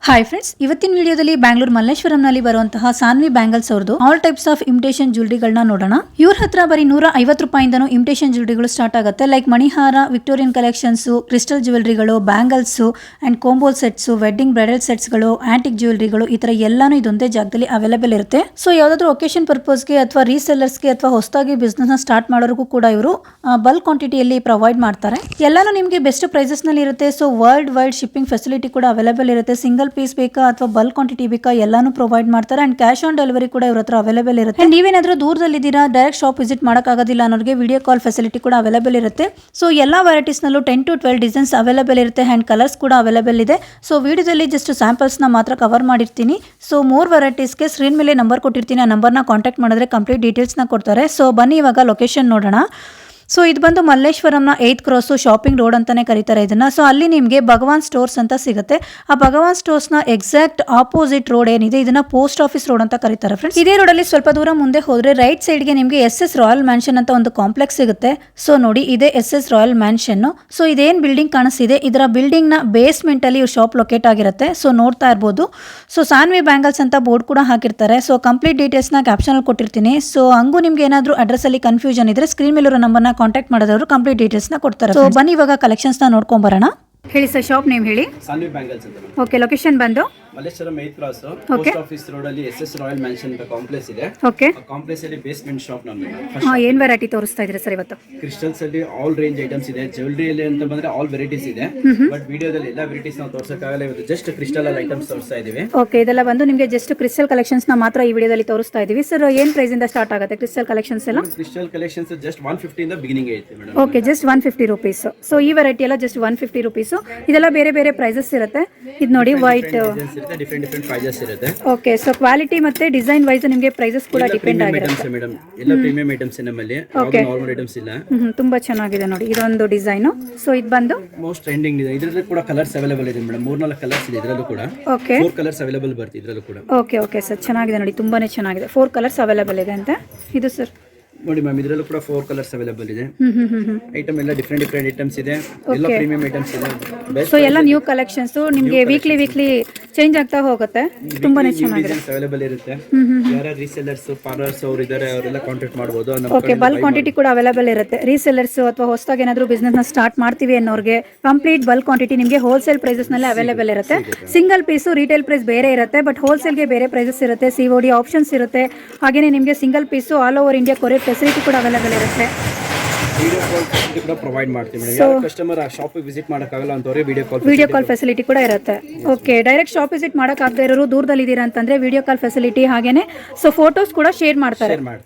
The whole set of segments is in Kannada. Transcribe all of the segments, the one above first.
ಹಾಯ್ ಫ್ರೆಂಡ್ಸ್, ಇವತ್ತಿನ ವಿಡಿಯೋದಲ್ಲಿ ಬ್ಯಾಂಗ್ಳೂರ್ ಮಲ್ಲೇಶ್ವರಂನಲ್ಲಿ ಬರುವಂತಹ ಸಾನ್ವಿ ಬ್ಯಾಂಗಲ್ಸ್ ಅವ್ರದ್ದು ಆಲ್ ಟೈಪ್ಸ್ ಆಫ್ ಇಮಿಟೇಷನ್ ಜ್ಯುವೆಲರಿಗಳನ್ನ ನೋಡೋಣ. ಇವ್ರ ಹತ್ರ ಬರೀ 150 ರೂಪಾಯಿಂದನೂ ಇಮಿಟೇಷನ್ ಜ್ಯುವೆಲರಿಗಳು ಸ್ಟಾರ್ಟ್ ಆಗುತ್ತೆ. ಲೈಕ್ ಮಣಿಹಾರ, ವಿಕ್ಟೋರಿಯನ್ ಕಲೆಕ್ಷನ್ಸ್, ಕ್ರಿಸ್ಟಲ್ ಜ್ಯುವೆಲರಿಗಳು, bangles and combo sets, wedding bridal ಸೆಟ್ಸ್ಗಳು, ಆಂಟಿಕ್ ಜ್ಯುವೆಲರಿಗಳು, ಈ ತರ ಎಲ್ಲಾನು ಇದೊಂದೇ ಜಾಗದಲ್ಲಿ ಅವೈಲೇಬಲ್ ಇರುತ್ತೆ. ಸೊ ಯಾವ್ದಾದ್ರು ಒಕೇಶನ್ ಪರ್ಪಸ್ಗೆ ಅಥವಾ ರೀಸೆಲ್ಲರ್ಸ್ಗೆ ಅಥವಾ ಹೊಸದಾಗಿ ಬಿಸ್ನೆಸ್ ನ ಸ್ಟಾರ್ಟ್ ಮಾಡೋರಿಗೂ ಕೂಡ ಇವರು ಬಲ್ಕ್ ಕ್ವಾಂಟಿಟಿಯಲ್ಲಿ ಪ್ರೊವೈಡ್ ಮಾಡ್ತಾರೆ. ಎಲ್ಲಾನು ನಿಮಗೆ ಬೆಸ್ಟ್ ಪ್ರೈಸಸ್ ನಲ್ಲಿ ಇರುತ್ತೆ. So world wide shipping facility ಕೂಡ ಅವೈಲೇಬಲ್ ಇರುತ್ತೆ. ಸಿಂಗಲ್ ಪೀಸ್ ಬೇಕಾ ಅಥವಾ ಬಲ್ಕ್ ಕ್ವಾಂಟಿಟಿ ಬೇಕಾ ಎಲ್ಲಾನು ಪ್ರೊವೈಡ್ ಮಾಡ್ತಾರೆ. ಅಂಡ್ ಕ್ಯಾಶ್ ಆನ್ ಡೆಲಿವರಿ ಕೂಡ ಇವ್ರ ಹತ್ರ ಅವೈಲೇಬಲ್ ಇರುತ್ತೆ. ನೀವೇನಾದ್ರೂ ದೂರದಲ್ಲಿದ್ದೀರಾ, ಡೈರೆಕ್ಟ್ ಶಾಪ್ ವಿಸಿಟ್ ಮಾಡಕ್ ಆಗೋದಿಲ್ಲ ಅನ್ನೋರಿಗೆ ವಿಡಿಯೋ ಕಾಲ್ ಫೆಸಿಲಿಟಿ ಕೂಡ ಅವೈಲೇಬಲ್ ಇರುತ್ತೆ. ಸೊ ಎಲ್ಲಾ ವೆರೈಟೀಸ್ ನಲ್ಲೂ 10 to 12 ಡಿಸೈನ್ಸ್ ಅವೈಲೇಬಲ್ ಇರುತ್ತೆ. ಅಂಡ್ ಕಲರ್ಸ್ ಕೂಡ ಅವೈಲೇಬಲ್ ಇದೆ. ಸೊ ವಿಡಿಯೋದಲ್ಲಿ ಜಸ್ಟ್ ಸ್ಯಾಂಪಲ್ಸ್ ನ ಮಾತ್ರ ಕವರ್ ಮಾಡಿರ್ತೀನಿ. ಸೊ 3 ವೆರೈಟೀಸ್ಗೆ ಸ್ಕ್ರೀನ್ ಮೇಲೆ ನಂಬರ್ ಕೊಟ್ಟಿರ್ತೀನಿ. ಆ ನಂಬರ್ನ ಕಾಂಟ್ಯಾಕ್ಟ್ ಮಾಡಿದ್ರೆ ಕಂಪ್ಲೀಟ್ ಡೀಟೇಲ್ಸ್ ನ ಕೊಡ್ತಾರೆ. ಸೊ ಬನ್ನಿ ಇವಾಗ ಲೊಕೇಶನ್ ನೋಡೋಣ. ಸೊ ಇದು ಬಂದು ಮಲ್ಲೇಶ್ವರಂನ 8th ಕ್ರಾಸ್ ಶಾಪಿಂಗ್ ರೋಡ್ ಅಂತಾನೆ ಕರೀತಾರೆ ಇದನ್ನ. ಸೊ ಅಲ್ಲಿ ನಿಮಗೆ ಭಗವಾನ್ ಸ್ಟೋರ್ಸ್ ಅಂತ ಸಿಗುತ್ತೆ. ಆ ಭಗವಾನ್ ಸ್ಟೋರ್ಸ್ ನ ಎಕ್ಸಾಕ್ಟ್ ಆಪೋಸಿಟ್ ರೋಡ್ ಏನಿದೆ ಇದನ್ನ ಪೋಸ್ಟ್ ಆಫೀಸ್ ರೋಡ್ ಅಂತ ಕರೀತಾರೆ ಫ್ರೆಂಡ್ಸ್. ಇದೇ ರೋಡ್ ಅಲ್ಲಿ ಸ್ವಲ್ಪ ದೂರ ಮುಂದೆ ಹೋದ್ರೆ ರೈಟ್ ಸೈಡ್ ಗೆ ನಿಮಗೆ SS ರಾಯಲ್ ಮ್ಯಾನ್ಷನ್ ಅಂತ ಒಂದು ಕಾಂಪ್ಲೆಕ್ಸ್ ಸಿಗುತ್ತೆ. ಸೊ ನೋಡಿ, ಇದೆ SS ರಾಯಲ್ ಮ್ಯಾನ್ಷನ್. ಸೊ ಇದೇನ್ ಬಿಲ್ಡಿಂಗ್ ಕಾಣಿಸ್ತಿದೆ, ಇದರ ಬಿಲ್ಡಿಂಗ್ ನ ಬೇಸ್ಮೆಂಟ್ ಅಲ್ಲಿ ಶಾಪ್ ಲೊಕೇಟ್ ಆಗಿರುತ್ತೆ. ಸೊ ನೋಡ್ತಾ ಇರಬಹುದು. ಸೊ ಸಾನ್ವಿ ಬ್ಯಾಂಗಲ್ಸ್ ಅಂತ ಬೋರ್ಡ್ ಕೂಡ ಹಾಕಿರ್ತಾರೆ. ಸೊ ಕಂಪ್ಲೀಟ್ ಡೀಟೇಲ್ಸ್ ನ ಕ್ಯಾಪ್ಷನ್ ಅಲ್ಲಿ ಕೊಟ್ಟಿರ್ತೀನಿ. ಸೊ ಹಂಗೂ ನಿಮ್ಗೆ ಏನಾದ್ರೂ ಅಡ್ರೆಸ್ ಅಲ್ಲಿ ಕನ್ಫ್ಯೂಷನ್ ಇದ್ರೆ ಸ್ಕ್ರೀನ್ ಮೇಲೆ ಇರೋ ನಂಬರ್ನ ಕಾಂಟ್ಯಾಕ್ಟ್ ಮಾಡಿದವರು ಕಂಪ್ಲೀಟ್ ಡೀಟೇಲ್ಸ್ ನ ಕೊಡ್ತಾರೆ. ಸೊ ಬನ್ನಿ ಇವಾಗ ಕಲೆಕ್ಷನ್ಸ್ ನ ನೋಡ್ಕೊಂಡ್ ಬರೋಣ. ಹೇಳಿ ಸರ್, ಶಾಪ್ ನೇಮ್ ಹೇಳಿ. ಸಾನ್ವಿ ಬ್ಯಾಂಗಲ್ಸ್ ಅಂತ. ಓಕೆ, ಲೊಕೇಶನ್ ಬಂದು Malleshwaram 8th cross post office road ಅಲ್ಲಿ SS ರಾಯಲ್ ಮ್ಯಾನ್ಷನ್ ಅಂತ ಕಾಂಪ್ಲೆಕ್ಸ್ ಇದೆ. ಓಕೆ, ಆ ಕಾಂಪ್ಲೆಕ್ಸ್ ಅಲ್ಲಿ ಬೇಸ್ಮೆಂಟ್ ಶಾಪ್ ನಮ್ಮದು. ಏನ್ ವೆರೈಟಿ ತೋರಿಸ್ತಾ ಇದ್ರಿ ಸರ್ ಇವತ್ತು? ಕ್ರಿಸ್ಟಲ್ಸ್ ಅಲ್ಲಿ ಆಲ್ ರೇಂಜ್ ಐಟಮ್ಸ್ ಇದೆ. ಜ್ಯುವೆಲರಿ ಅಲ್ಲಿ ಅಂತ ಬಂದ್ರೆ ಆಲ್ ವೆರೈಟೀಸ್ ಇದೆ. ಬಟ್ ವಿಡಿಯೋದಲ್ಲಿ ಎಲ್ಲ ವೆರೈಟೀಸ್ ನಾವು ತೋರಿಸಕ್ಕಾಗಲ್ಲ. ಇವತ್ತು ಜಸ್ಟ್ ಕ್ರಿಸ್ಟಲ್ ಅಲ್ಲಿ ಐಟಮ್ಸ್ ತೋರಿಸ್ತಾ ಇದೀವಿ. ಓಕೆ, ಇದೆಲ್ಲ ಬಂದು ನಿಮಗೆ ಜಸ್ಟ್ ಕ್ರಿಸ್ಟಲ್ ಕಲೆಕ್ಷನ್ಸ್ ನ ಮಾತ್ರ ಈ ವಿಡಿಯೋದಲ್ಲಿ ತೋರಿಸ್ತಾ ಇದೀವಿ. ಸರ್ ಏನ್ ಪ್ರೈಸ್ ಇಂದ ಸ್ಟಾರ್ಟ್ ಆಗುತ್ತೆ ಕ್ರಿಸ್ಟಲ್ ಕಲೆಕ್ಷನ್ಸ್ ಎಲ್ಲ? ಕ್ರಿಸ್ಟಲ್ ಕಲೆಕ್ಷನ್ಸ್ ಜಸ್ಟ್ 150 ಇಂದ ಬಿಗಿನಿಂಗ್ ಐತೆ madam. Okay, just 150 rupees. So ಈ ವೆರೈಟಿ ಎಲ್ಲ ಜಸ್ಟ್ 150 ರೂಪೀಸ್. ಇದೆಲ್ಲ ಬೇರೆ ಬೇರೆ ಪ್ರೈಸಸ್ ಇರುತ್ತೆ. ಇದು ನೋಡಿ, ವೈಟ್ ಡಿಫರೆಂಟ್ ಪ್ರೈಸಸ್ ಇರುತ್ತೆ. ಓಕೆ, ಸೊ ಕ್ವಾಲಿಟಿ ಮತ್ತೆ ಡಿಸೈನ್ ವೈಸ್ ನಿಮಗೆ ಪ್ರೈಸಸ್ ಕೂಡ ಡಿಪೆಂಡ್ ಆಗಿರುತ್ತೆ ಮೇಡಮ್. ಎಲ್ಲ ಪ್ರೀಮಿಯಂ ಐಟಮ್ಸ್ ನಮ್ಮಲ್ಲಿ, ನಾರ್ಮಲ್ ಐಟಮ್ಸ್ ಇಲ್ಲ. ತುಂಬಾ ಚೆನ್ನಾಗಿದೆ ನೋಡಿ ಇದೊಂದು ಡಿಸೈನ್. ಸೊ ಇದು ಬಂದು ಮೋಸ್ಟ್ ಟ್ರೆಂಡಿಂಗ್ ಇದೆ. ಇದರಲ್ಲಿ ಕೂಡ ಕಲರ್ಸ್ ಅವೈಲೇಬಲ್ ಇದೆ ಮೇಡಮ್. 3-4 ಕಲರ್ಸ್ ಇದೆ ಇದರಲ್ಲೂ ಕೂಡ. ಓಕೆ, 4 ಕಲರ್ಸ್ ಅವೈಲೇಬಲ್ ಬರುತ್ತೆ ಇದರಲ್ಲೂ ಕೂಡ. ಓಕೆ ಓಕೆ ಸರ್, ಚೆನ್ನಾಗಿದೆ ನೋಡಿ, ತುಂಬಾನೇ ಚೆನ್ನಾಗಿದೆ. 4 ಕಲರ್ಸ್ ಅವೈಲೇಬಲ್ ಇದೆ ಅಂತ. ಇದು ಸರ್ ನೋಡಿ ಮ್ಯಾಮ್, ಇದರಲ್ಲೂ ಕೂಡ 4 ಕಲರ್ಸ್ ಅವೈಲೇಬಲ್ ಇದೆ. ಐಟಮ್ ಎಲ್ಲ ಡಿಫರೆಂಟ್ ಐಟಮ್ಸ್ ಇದೆ. ಎಲ್ಲ ಪ್ರೀಮಿಯಂ ಐಟಮ್ಸ್ ಇದೆ. ಸೊ ಎಲ್ಲ ನ್ಯೂ ಕಲೆಕ್ಷನ್ಸ್ ನಿಮಗೆ ವೀಕ್ಲಿ ಚೇಂಜ್ ಆಗ್ತಾ ಹೋಗುತ್ತೆ. ತುಂಬಾನೇ ಚೆನ್ನಾಗಿದೆ. ಅವೈಲೇಬಲ್ ಇರುತ್ತೆ. ಯಾರು ರೀಸೆಲ್ಲರ್ಸ್, ಪಾರ್ಲರ್ಸ್ ಅವರು ಇದ್ದಾರೆ, ಅವರೆಲ್ಲ ಕಾಂಟ್ಯಾಕ್ಟ್ ಮಾಡಬಹುದು. ಓಕೆ, ಬಲ್ಕ್ ಕ್ವಾಂಟಿಟಿ ಕೂಡ ಅವೈಲೇಬಲ್ ಇರುತ್ತೆ. ರೀಸೆಲ್ಲರ್ಸ್ ಅಥವಾ ಹೊಸದಾಗಿ ಏನಾದರೂ ಬಿಸ್ನೆಸ್ ನ ಸ್ಟಾರ್ಟ್ ಮಾಡ್ತೀವಿ ಅನ್ನೋರಿಗೆ ಕಂಪ್ಲೀಟ್ ಬಲ್ಕ್ ಕ್ವಾಂಟಿಟಿ ನಿಮಗೆ ಹೋಲ್ಸೇಲ್ ಪ್ರೈಸಸ್ ನಲ್ಲಿ ಅವೈಲೇಬಲ್ ಇರುತ್ತೆ. ಸಿಂಗಲ್ ಪೀಸು ರಿಟೇಲ್ ಪ್ರೈಸ್ ಬೇರೆ ಇರುತ್ತೆ. ಬಟ್ ಹೋಲ್ಸೇಲ್ಗೆ ಬೇರೆ ಪ್ರೈಸಸ್ ಇರುತ್ತೆ. COD ಆಪ್ಷನ್ಸ್ ಇರುತ್ತೆ. ಹಾಗೇನೇ ನಿಮಗೆ single piece all over India courier facility ಕೂಡ ಅವೈಲೇಬಲ್ ಇರುತ್ತೆ. ವಿಡಿಯೋ ಕಾಲ್ ಫೆಸಿಲಿಟಿ ಕೂಡ ಪ್ರೊವೈಡ್ ಮಾಡ್ತೀವಿ ಮೇಡಮ್. ಯಾರು ಕಸ್ಟಮರ್ ಆ ಶಾಪ್ ವಿಸಿಟ್ ಮಾಡಕ್ಕಾಗಲ್ಲ ಅಂತವರಿಗೆ ವಿಡಿಯೋ ಕಾಲ್ ಫೆಸಿಲಿಟಿ ಕೂಡ ಇರುತ್ತೆ. ಓಕೆ, ಡೈರೆಕ್ಟ್ ಶಾಪ್ ವಿಸಿಟ್ ಮಾಡಕ್ಕಾಗದೇ ಇರೋರು ದೂರದಲ್ಲಿ ಇದ್ದೀರಾ ಅಂತಂದ್ರೆ ವಿಡಿಯೋ ಕಾಲ್ ಫೆಸಿಲಿಟಿ, ಹಾಗೇನೆ ಸೊ ಫೋಟೋಸ್ ಕೂಡ ಶೇರ್ ಮಾಡ್ತಾರೆ.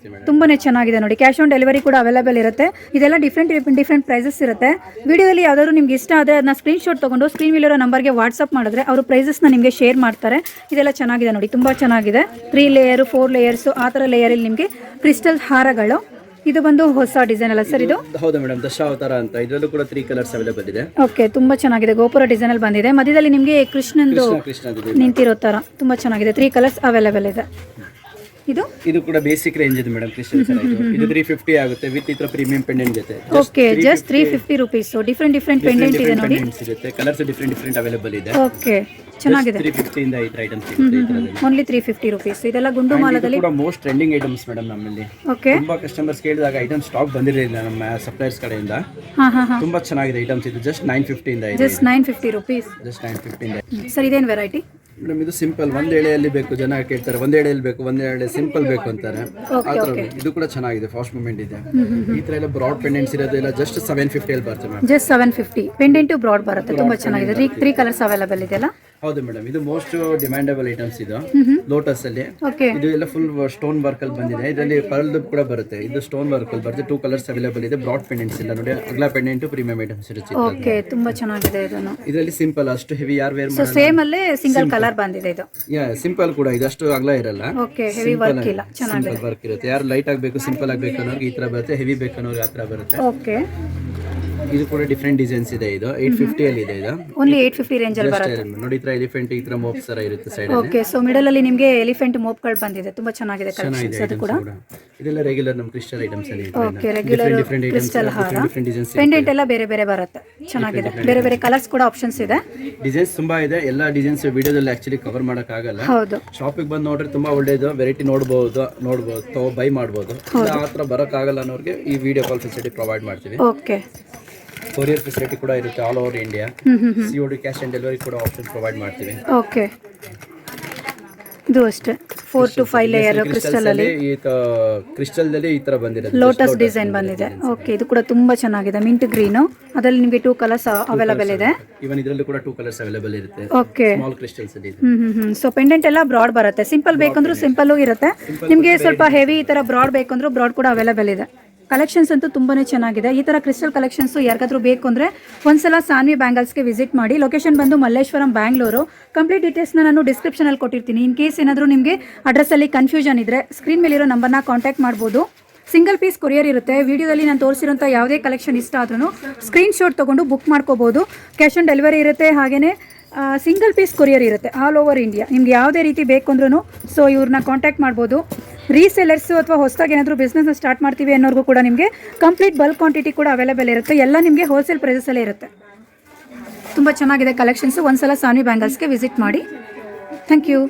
ತುಂಬಾನೇ ಚೆನ್ನಾಗಿದೆ ನೋಡಿ. ಕ್ಯಾಶ್ ಆನ್ ಡೆಲಿವರಿ ಕೂಡ ಅವೈಲೇಬಲ್ ಇರುತ್ತೆ. ಇದೆಲ್ಲ ಡಿಫ್ರೆಂಟ್ ಪ್ರೈಸಸ್ ಇರುತ್ತೆ. ವಿಡಿಯೋದಲ್ಲಿ ಯಾವ್ದಾದ್ರು ನಿಮ್ಗೆ ಇಷ್ಟ ಆದರೆ ಅದನ್ನ ಸ್ಕ್ರೀನ್ ಶಾಟ್ ತಗೊಂಡು ಸ್ಕ್ರೀನ್ ಮೇಲಿರೋ ನಂಬರ್ಗೆ ವಾಟ್ಸ್ಆಪ್ ಮಾಡಿದ್ರೆ ಅವರು ಪ್ರೈಸಸ್ನ ನಿಮಗೆ ಶೇರ್ ಮಾಡ್ತಾರೆ. ಇದೆಲ್ಲ ಚೆನ್ನಾಗಿದೆ ನೋಡಿ, ತುಂಬಾ ಚೆನ್ನಾಗಿದೆ. 3 ಲೇಯರ್ 4 ಲೇಯರ್ಸ್ ಆ ಥರ ಲೇಯರಲ್ಲಿ ನಿಮಗೆ ಕ್ರಿಸ್ಟಲ್ ಹಾರಗಳು. ಇದು ಬಂದು ಹೊಸ ಡಿಸೈನ್ ಅಲ್ಲ ಸರ್ ಇದು? ಹೌದು ಮೇಡಮ್, ದಶಾವತಾರ ಅಂತ. ಇದರಲ್ಲೂ ಕೂಡ 3 ಕಲರ್ಸ್ ಅವೈಲೇಬಲ್ ಇದೆ. ಓಕೆ, ತುಂಬಾ ಚೆನ್ನಾಗಿದೆ. ಗೋಪುರ ಡಿಸೈನ್ ಅಲ್ಲಿ ಬಂದಿದೆ. ಮಧ್ಯದಲ್ಲಿ ನಿಮಗೆ ಕೃಷ್ಣಂದು ನಿಂತಿರೋ ತರ ತುಂಬಾ ಚೆನ್ನಾಗಿದೆ. 3 ಕಲರ್ಸ್ ಅವೈಲೇಬಲ್ ಇದೆ. ಇದು ಕೂಡ ಬೇಸಿಕ್ ರೇಂಜ್ ಇದೆ ಮೇಡಮ್. ಕ್ರಿಸ್ಟಲ್ ಇದು 350 ಆಗುತ್ತೆ ವಿತ್ ಇತರ ಪ್ರೀಮಿಯಂ ಪೆಂಡೆಂಟ್ ಜೊತೆ. Okay, just 350 rupees. Different pendant ಇದೆ ನೋಡಿ. ಕಲರ್ಸ್ ಡಿಫರೆಂಟ್ ಅವೈಲೇಬಲ್ ಇದೆ. ಓಕೆ, ಚೆನ್ನಾಗಿದೆ. 350 ಇಂದ ಈ ಐಟಮ್ಸ್ ಸಿಗುತ್ತೆ ಇದರಲ್ಲಿ. Only 350 rupees. ಇದೆಲ್ಲ ಗುಂಡು ಮಾಲದಲ್ಲಿ ಕೂಡ ಮೋಸ್ಟ್ ಟ್ರೆಂಡಿಂಗ್ ಐಟಮ್ಸ್ ಮೇಡಮ್ ನಮ್ಮಲ್ಲಿ. ಓಕೆ, ತುಂಬಾ ಕಸ್ಟಮರ್ಸ್ ಕೇಳಿದಾಗ ಐಟಮ್ ಸ್ಟಾಕ್ ಬಂದಿರಲಿಲ್ಲ ನಮ್ಮ ಸಪ್ಲೈಯರ್ಸ್ ಕಡೆಯಿಂದ. ತುಂಬಾ ಚೆನ್ನಾಗಿದೆ ಐಟಮ್ಸ್. ಇದು ಜಸ್ಟ್ 950 ಇಂದ ಇದೆ. Just 950 rupees. ಜಸ್ಟ್ 950 ಇಂದ. ಸರ್ ಇದೇನು ವೆರೈಟಿ ಮೇಡಮ್? ಇದು ಸಿಂಪಲ್ ಒಂದ್ ಎಳೆಯಲ್ಲಿ ಬೇಕು. ಜನ ಕೇಳ್ತಾರೆ ಒಂದ್ ಎಳೆಯಲ್ಲಿ ಬೇಕು, ಒಂದ್ ಎಳೆ ಸಿಂಪಲ್ ಬೇಕು ಅಂತಾರೆ. ಇದು ಕೂಡ ಚೆನ್ನಾಗಿದೆ. ಫಾಸ್ಟ್ ಮೂವ್ಮೆಂಟ್ ಇದೆ. ಈ ತರ ಎಲ್ಲ ಬ್ರಾಡ್ ಪೆಂಡೆಂಟ್ಸ್ ಇರೋದು ಎಲ್ಲ ಜಸ್ಟ್ 750 ಅಲ್ಲಿ ಬರುತ್ತೆ ಮ್ಯಾಮ್. ಜಸ್ಟ್ 750 ಪೆಂಡೆಂಟ್ ಬ್ರಾಡ್ ಬರುತ್ತೆ. ತುಂಬಾ ಚೆನ್ನಾಗಿದೆ. 3 ಕಲರ್ಸ್ ಅವೈಲೇಬಲ್ ಇದೆಯಲ್ಲ? ಹೌದು ಮೇಡಮ್, ಇದು ಮೋಸ್ಟ್ ಡಿಮ್ಯಾಂಡಬಲ್ ಐಟಮ್ಸ್. ಇದು ಲೋಟಸ್ ಅಲ್ಲಿ. ಇದು ಎಲ್ಲ ಫುಲ್ ಸ್ಟೋನ್ ವರ್ಕ್ ಅಲ್ಲಿ ಬಂದಿದೆ. ಇದರಲ್ಲಿ ಪರ್ಲ್ ಕೂಡ ಬರುತ್ತೆ. ಇದು ಸ್ಟೋನ್ ವರ್ಕ್ ಅಲ್ಲಿ ಬರುತ್ತೆ. 2 ಕಲರ್ಸ್ ಅವೈಲೇಬಲ್ ಇದೆ. ಬ್ರಾಡ್ ಪೆಂಡೆಂಟ್ಸ್ ಇಲ್ಲ ನೋಡಿ. ಅಗ್ಲಾ ಪೆಂಡೆಂಟ್ ಪ್ರೀಮಿಯಂ ಐಟಮ್ಸ್ ಇರುತ್ತೆ. ಓಕೆ, ತುಂಬಾ ಚೆನ್ನಾಗಿದೆ. ಇದನ್ನು ಇದರಲ್ಲಿ ಸಿಂಪಲ್ ಅಷ್ಟು ಹೆವಿ ಯಾರು ವೇರ್ ಮಾಡಲ್ಲ. ಸೇಮ್ ಅಲ್ಲೇ ಸಿಂಗಲ್ ಕಲರ್ ಬಂದಿದೆ ಇದು. ಸಿಂಪಲ್ ಕೂಡ ಇದು ಅಷ್ಟು ಅಗಲ ಇರಲ್ಲ. ಓಕೆ, ಹೆವಿ ವರ್ಕ್ ಇಲ್ಲ. ಚೆನ್ನಾಗಿದೆ. ವರ್ಕ್ ಇರುತ್ತೆ. ಯಾರು ಲೈಟ್ ಆಗಬೇಕು, ಸಿಂಪಲ್ ಆಗಬೇಕು ಅನ್ನೋರಿಗೆ ಈ ತರ ಬರುತ್ತೆ. ಹೆವಿ ಬೇಕು ಅನ್ನೋರಿಗೆ ಆ ತರ ಬರುತ್ತೆ. ಓಕೆ, ಇದು ಕೂಡ ಡಿಫ್ರೆಂಟ್ ಡಿಸೈನ್ಸ್ ಇದೆ. ಇದು 850 ಅಲ್ಲಿ ಇದೆ. ಇದು ಓನ್ಲಿ 850 ರೇಂಜ್ ಅಲ್ಲಿ ಬರುತ್ತೆ ನೋಡಿ. ಈ ತರ ಎಲಿಫೆಂಟ್ ಈ ತರ ಮೋಪ್ಸ್ ತರ ಇರುತ್ತೆ ಸೈಡ್. ಓಕೆ, ಸೊ ಮಿಡಲ್ ಅಲ್ಲಿ ನಿಮಗೆ ಎಲಿಫೆಂಟ್ ಮೋಪ್ಗಳು ಬಂದಿದೆ, ತುಂಬಾ ಚೆನ್ನಾಗಿದೆ ಕಲೆಕ್ಷನ್ಸ್ ಅದು ಕೂಡ. ಇದೆಲ್ಲ ರೆಗ್ಯುಲರ್ ನಮ್ಮ ಕ್ರಿಸ್ಟಲ್ ಐಟಮ್ಸ್ ಅಲ್ಲಿ ಇದೆ. ಓಕೆ, ರೆಗ್ಯುಲರ್ ಡಿಫ್ರೆಂಟ್ ಕ್ರಿಸ್ಟಲ್ ಹಾರ, ಡಿಫ್ರೆಂಟ್ ಡಿಸೈನ್ಸ್, ಪೆಂಡೆಂಟ್ ಎಲ್ಲ ಬೇರೆ ಬೇರೆ ಬರುತ್ತೆ, ಚೆನ್ನಾಗಿದೆ. ಬೇರೆ ಬೇರೆ ಕಲರ್ಸ್ ಕೂಡ ಆಪ್ಷನ್ಸ್ ಇದೆ. ಡಿಸೈನ್ಸ್ ತುಂಬಾ ಇದೆ. ಎಲ್ಲ ಡಿಸೈನ್ಸ್ ವಿಡಿಯೋದಲ್ಲಿ ಆಕ್ಚುಲಿ ಕವರ್ ಮಾಡಕ್ ಆಗಲ್ಲ. ಹೌದು, ಶಾಪಿಗೆ ಬಂದು ನೋಡ್ರೆ ತುಂಬಾ ಒಳ್ಳೇದು ವೆರೈಟಿ ನೋಡಬಹುದು, ಬೈ ಮಾಡಬಹುದು. ಆ ತರ ಬರಕ್ ಆಗಲ್ಲ ಅನ್ನೋರಿಗೆ ಈ ವಿಡಿಯೋ ಕಾಲ್ ಫೆಸಿಲಿಟಿ ಪ್ರೊವೈಡ್ ಮಾಡ್ತೀವಿ. ಓಕೆ, ಕೊರಿಯರ್ ಫೆಸಿಲಿಟಿ ಕೂಡ ಇರುತ್ತೆ all over India. COD cash on delivery ಕೂಡ ಆಪ್ಷನ್ ಪ್ರೊವೈಡ್ ಮಾಡ್ತೀವಿ. ಓಕೆ, ಇದು ಅಷ್ಟೇ 4 to 5 ಲೇಯರ್ ಕ್ರಿಸ್ಟಲ್ ಅಲ್ಲಿ. ಕ್ರಿಸ್ಟಲ್ ದಲ್ಲಿ ಈ ತರ ಬಂದಿದೆ, ಲೋಟಸ್ ಡಿಸೈನ್ ಬಂದಿದೆ. ಓಕೆ, ಇದು ಕೂಡ ತುಂಬಾ ಚೆನ್ನಾಗಿದೆ, ಮಿಂಟ್ ಗ್ರೀನ್. ಅದರಲ್ಲಿ ನಿಮಗೆ 2 ಕಲರ್ಸ್ ಅವೈಲೇಬಲ್ ಇದೆ. ಇವನ್ ಇದರಲ್ಲಿ ಕೂಡ 2 ಕಲರ್ಸ್ ಅವೈಲೇಬಲ್ ಇರುತ್ತೆ. ಓಕೆ, ಸ್ಮಾಲ್ ಕ್ರಿಸ್ಟಲ್ಸ್ ಅಲ್ಲಿ ಇದೆ. ಸೊ ಪೆಂಡೆಂಟ್ ಎಲ್ಲ ಬ್ರಾಡ್ ಬರುತ್ತೆ. ಸಿಂಪಲ್ ಬೇಕಂದ್ರೂ ಸಿಂಪಲ್ ಇರುತ್ತೆ. ನಿಮಗೆ ಸ್ವಲ್ಪ ಹೆವಿ ಈ ತರ ಬ್ರಾಡ್ ಬೇಕಂದ್ರೂ ಬ್ರಾಡ್ ಕೂಡ ಅವೈಲೇಬಲ್ ಇದೆ. ಕಲೆಕ್ಷನ್ಸ್ ಅಂತೂ ತುಂಬಾನೇ ಚೆನ್ನಾಗಿದೆ. ಈ ತರ ಕ್ರಿಸ್ಟಲ್ ಕಲೆಕ್ಷನ್ಸ್ ಯಾರಿಗಾದ್ರೂ ಬೇಕು ಅಂದ್ರೆ ಒಂದ್ಸಲ ಸಾನ್ವಿ ಬ್ಯಾಂಗಲ್ಸ್ಗೆ ವಿಸಿಟ್ ಮಾಡಿ. ಲೊಕೇಶನ್ ಬಂದು ಮಲ್ಲೇಶ್ವರಂ, ಬ್ಯಾಂಗ್ಳೂರು. ಕಂಪ್ಲೀಟ್ ಡೀಟೇಲ್ಸ್ನ ನಾನು ಡಿಸ್ಕ್ರಿಪ್ಷನ್ ಅಲ್ಲಿ ಕೊಟ್ಟಿರ್ತೀನಿ. ಇನ್ ಕೇಸ್ ಏನಾದರೂ ನಿಮಗೆ ಅಡ್ರೆಸ್ ಅಲ್ಲಿ ಕನ್ಫ್ಯೂಷನ್ ಇದ್ರೆ ಸ್ಕ್ರೀನ್ ಮೇಲಿರೋ ನಂಬರ್ನ ಕಾಂಟ್ಯಾಕ್ಟ್ ಮಾಡ್ಬೋದು. ಸಿಂಗಲ್ ಪೀಸ್ ಕೊರಿಯರ್ ಇರುತ್ತೆ. ವಿಡಿಯೋದಲ್ಲಿ ನಾನು ತೋರಿಸಿರೋಂಥ ಯಾವುದೇ ಕಲೆಕ್ಷನ್ ಇಷ್ಟ ಆದ್ರೂ ಸ್ಕ್ರೀನ್ ಶಾಟ್ ತೊಗೊಂಡು ಬುಕ್ ಮಾಡ್ಕೋಬೋದು. ಕ್ಯಾಶ್ ಆನ್ ಡೆಲಿವರಿ ಇರುತ್ತೆ, ಹಾಗೆಯೇ ಸಿಂಗಲ್ ಪೀಸ್ ಕೊರಿಯರ್ ಇರುತ್ತೆ ಆಲ್ ಓವರ್ ಇಂಡಿಯಾ. ನಿಮ್ಗೆ ಯಾವುದೇ ರೀತಿ ಬೇಕು ಅಂದ್ರೂ ಸೊ ಇವ್ರನ್ನ ಕಾಂಟ್ಯಾಕ್ಟ್ ಮಾಡ್ಬೋದು. ರೀಸೆಲರ್ಸು ಅಥವಾ ಹೊಸದಾಗಿ ಏನಾದರೂ ಬಿಸ್ನೆಸ್ನ ಸ್ಟಾರ್ಟ್ ಮಾಡ್ತೀವಿ ಅನ್ನೋರ್ಗೂ ಕೂಡ ನಿಮಗೆ ಕಂಪ್ಲೀಟ್ ಬಲ್ಕ್ ಕ್ವಾಂಟಿಟಿ ಕೂಡ ಅವೈಲೇಬಲ್ ಇರುತ್ತೆ. ಎಲ್ಲ ನಿಮಗೆ ಹೋಲ್ಸೇಲ್ ಪ್ರೈಸಲ್ಲೇ ಇರುತ್ತೆ. ತುಂಬ ಚೆನ್ನಾಗಿದೆ ಕಲೆಕ್ಷನ್ಸು. ಒಂದ್ಸಲ ಸಾನ್ವಿ ಬ್ಯಾಂಗಲ್ಸ್ಗೆ ವಿಸಿಟ್ ಮಾಡಿ. Thank you.